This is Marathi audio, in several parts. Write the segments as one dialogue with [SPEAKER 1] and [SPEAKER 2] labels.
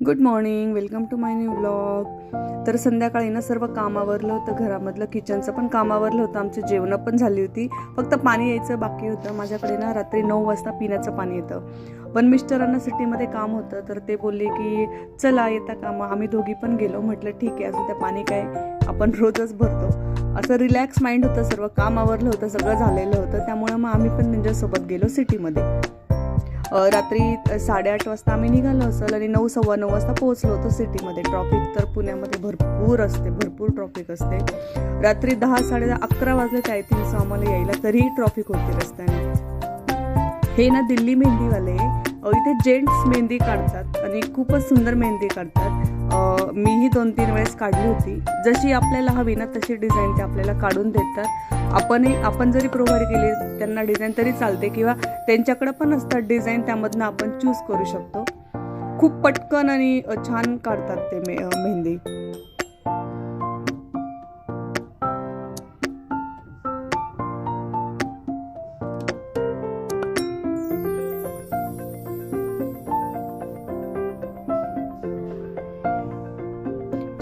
[SPEAKER 1] Good morning, welcome to my new blog. तर संध्याकाळी ना सर्व काम आवरलं होतं, घरामधलं किचनचं पण काम आवरलं होतं, आमची जेवणं पण झाली होती, फक्त पाणी यायचं बाकी होतं. माझ्याकडे ना रात्री 9 वाजता पिण्याचं पाणी येतं, पण मिस्टरांना सिटीमध्ये काम होतं, तर ते बोलले की चला येता का. मग आम्ही दोघी पण गेलो. म्हटलं ठीक आहे, असं त्या पाणी काय आपण रोजच भरतो. असं रिलॅक्स माइंड होतं, सर्व काम आवरलं होतं, सगळं झालेलं होतं, त्यामुळे मग आम्ही पण त्यांच्यासोबत गेलो सिटीमध्ये. रात्री 8:30 वाजता आम्ही निघालो असेल आणि 9, सव्वा 9 वाजता पोहोचलो होतो सिटीमध्ये. ट्रॉफिक तर पुण्यामध्ये भरपूर असते, भरपूर ट्रॉफिक असते. रात्री 10, 10:30, 11 वाजले ते आय थिंक असं यायला, तरीही ट्रॉफिक होते रस्त्याने. हे ना दिल्ली मेहंदीवाले इथे जेंट्स मेहंदी काढतात आणि खूपच सुंदर मेहंदी काढतात. मीही 2-3 वेळेस काढली होती. जशी आपल्याला हवी ना तशी डिझाईन ते आपल्याला काढून देतात. आपण जरी प्रोव्हाइड केली त्यांना डिझाईन तरी चालते, किंवा त्यांच्याकडे पण असतात डिझाईन, त्यामधनं आपण चूज करू शकतो. खूप पटकन आणि छान काढतात ते मेहंदी.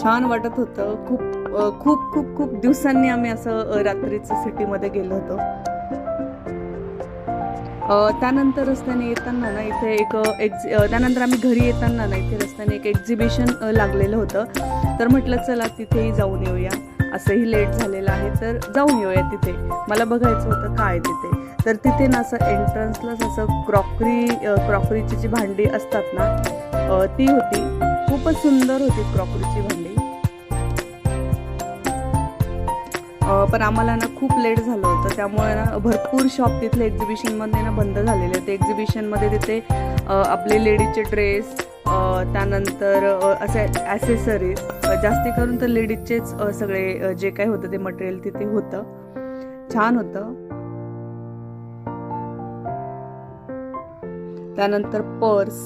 [SPEAKER 1] छान वाटत होतं. खूप खूप खूप खूप दिवसांनी आम्ही असं रात्रीचं सिटीमध्ये गेलो होतो. त्यानंतर रस्त्याने येताना ना इथे त्यानंतर आम्ही घरी येताना ना इथे रस्त्याने एक एक्झिबिशन लागलेलं होतं. तर म्हटलं चला तिथेही जाऊन येऊया, असंही लेट झालेलं आहे तर जाऊन येऊया तिथे. मला बघायचं होतं काय तिथे. तर तिथे ना असं एंट्रन्सलाच असं क्रॉकरीची जी भांडी असतात ना ती होती. खूपच सुंदर होती क्रॉकरीची भांडी. पण आम्हाला ना खूप लेट झालं होतं, त्यामुळे ना भरपूर शॉप तिथले एक्झिबिशनमध्ये ना बंद झालेले होते. एक्झिबिशनमध्ये तिथे आपले लेडीजचे ड्रेस, त्यानंतर असे ॲसेसरीज, जास्ती करून तर लेडीजचेच सगळे जे काही होतं ते मटेरियल तिथे होतं. छान होतं. त्यानंतर पर्स,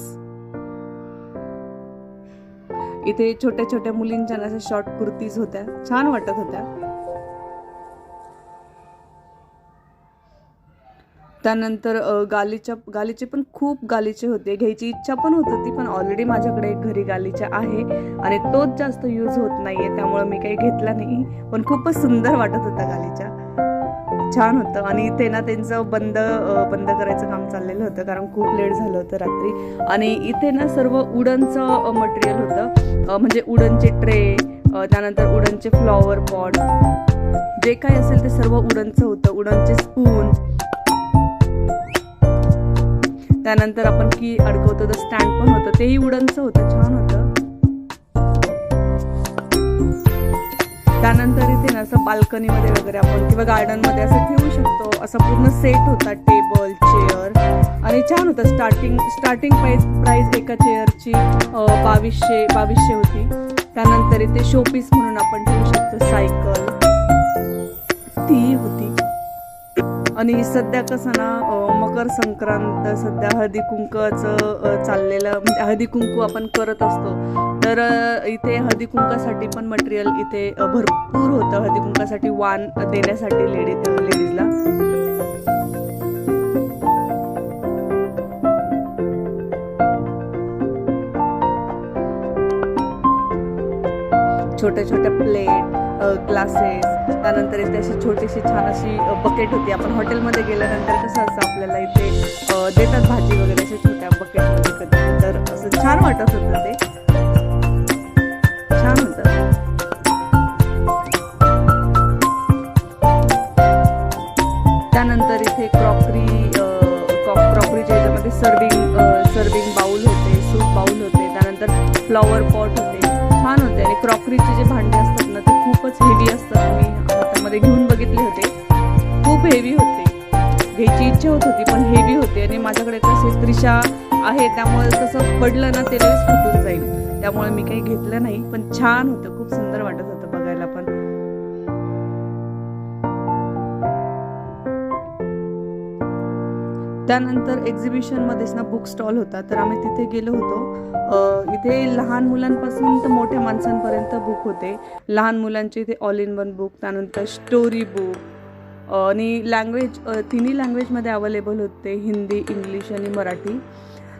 [SPEAKER 1] इथे छोट्या छोट्या मुलींच्या अशा शॉर्ट कुर्तीज होत्या, छान वाटत होत्या. त्यानंतर गालीचे पण खूप गालीचे होते. घ्यायची इच्छा पण होत होती, पण ऑलरेडी माझ्याकडे एक घरी गालीचा आहे आणि तोच जास्त यूज होत नाहीये, त्यामुळे मी काही घेतला नाही. पण खूपच सुंदर वाटत होता गालीचा, छान होतं. आणि इथे ना त्यांचं बंद करायचं काम चाललेलं होतं, कारण खूप लेट झालं होतं रात्री. आणि इथे ना सर्व वुडनचं मटेरियल होतं, म्हणजे वुडनचे ट्रे, त्यानंतर वुडनचे फ्लॉवर पॉट, जे काही असेल ते सर्व वुडनचं होतं. वुडनचे स्पून, त्यानंतर आपण की अडकवतो तर स्टँड पण होतं, तेही वुडनचं होतं, छान होतं. त्यानंतर इथे ना असं बाल्कनीमध्ये वगैरे आपण किंवा गार्डनमध्ये असं ठेवू शकतो, असा पूर्ण सेट होता, टेबल, चेअर, आणि छान होतं. स्टार्टिंग प्राइस एका चेअरची 2200 होती. त्यानंतर इथे शोपीस म्हणून आपण ठेवू शकतो सायकल, ती होती. आणि सध्या कसं ना मकर संक्रांत, सध्या हळदी कुंकाचं चाललेलं, म्हणजे हळदी कुंकू आपण करत असतो, तर इथे हळदी कुंकासाठी पण मटेरियल इथे भरपूर होतं. हळदी कुंकासाठी वाण देण्यासाठी लेडीजला. छोट्या छोट्या प्लेट, ग्लासेस, त्यानंतर इथे अशी छोटीशी छान अशी बकेट होती. आपण हॉटेलमध्ये गेल्यानंतर कसं असं आपल्याला इथे देतात भाजी वगैरे अशा छोट्या बकेटमध्ये कधी, तर असं छान वाटत होतं ते, छान होतं. त्यानंतर इथे क्रॉकरीच्या याच्यामध्ये सर्विंग बाउल होते, सूप बाउल होते, त्यानंतर फ्लॉवर पॉट होते, छान होते. आणि क्रॉकरीचे जे भांडे असतात ना ते खूपच हेवी असतात. मी हातामध्ये घेऊन बघितले होते, खूप हेवी होते. घ्यायची इच्छा होत होती पण हेवी होते. आणि माझ्याकडे कसे त्रिशा आहे, त्यामुळे कसं पडलं ना ते लगेच फुटून जाईल, त्यामुळे मी काही घेतलं नाही. पण छान होतं, खूप सुंदर वाटत होतं बघायला पण. त्यानंतर एक्झिबिशनमध्येच ना बुक स्टॉल होता, तर आम्ही तिथे गेलो होतो. इथे लहान मुलांपासून तर मोठ्या माणसांपर्यंत बुक होते. लहान मुलांचे इथे ऑल इन वन बुक, त्यानंतर स्टोरी बुक, आणि तिन्ही लँग्वेजमध्ये अवेलेबल होते, हिंदी, इंग्लिश आणि मराठी.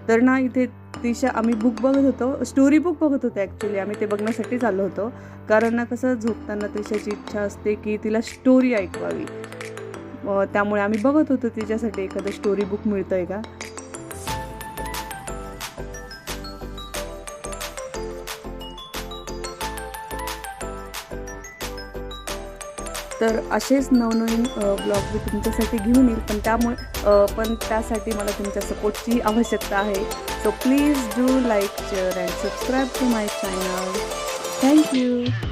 [SPEAKER 1] तर ना इथे त्रिशा आम्ही बुक बघत होतो, स्टोरी बुक बघत होतो ॲक्च्युली. आम्ही ते बघण्यासाठी आलो होतो, कारण ना कसं झोपताना त्रिशाची इच्छा असते की तिला स्टोरी ऐकवावी. त्यामुळे आम्ही बघत होतो तिच्यासाठी एखादं स्टोरी बुक मिळतं आहे का. तर असेच नवनवीन ब्लॉग मी तुमच्यासाठी घेऊन येईल, पण त्यासाठी मला तुमच्या सपोर्टची आवश्यकता आहे. So please do like, share and subscribe to my channel. Thank you.